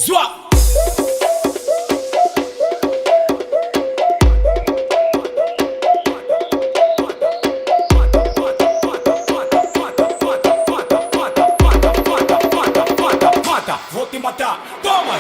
Zwa! Vou te matar, toma!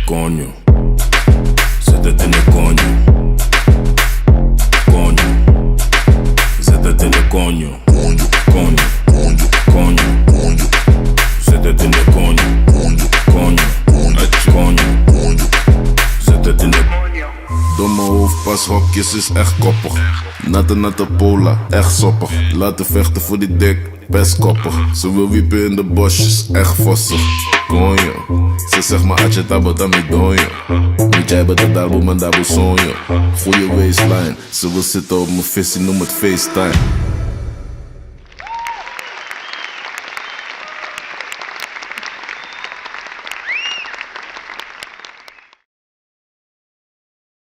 Coño, zet het in de coño. Coño, zet het in de coño. Coño, coño, coño. Zet het in de coño. Coño, coño. Zet het in de coño. Domme hoofdpashokjes is echt koppig. Natte pola, echt soppig. Laten vechten voor die dik, best koppig. Ze wil wiepen in de bosjes, echt vossig. Conjo, ze zegt maar atje tabot aan mi donjo. Niet jij bent het album en daarbij sonjo. Goeie waistline, ze wil zitten op mijn visie, noem het FaceTime.